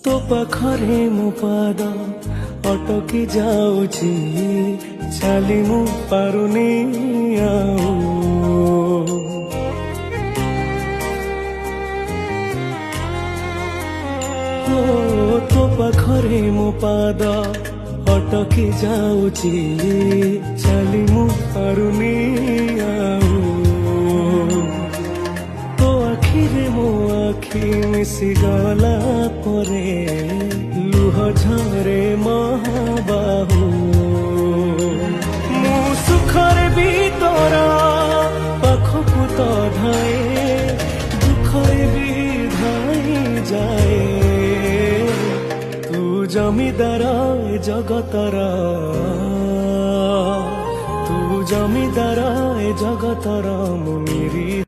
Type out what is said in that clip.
तो पाखरे मो पाद अटकी जाऊची चाली मु पारुनी आऊ तो पाखरे मो पाद अटकी जाऊची चाली मु पारुनी आऊ तो आखिरे मो आखि मिसी गला परे लुह झरे महाबाहु मु सुखरे भी तोरा पाखकु तो धाए दुखरे भी धाई जाए तू जमीदार ए जगतर तू जमीदार ए जगतर मु मेरी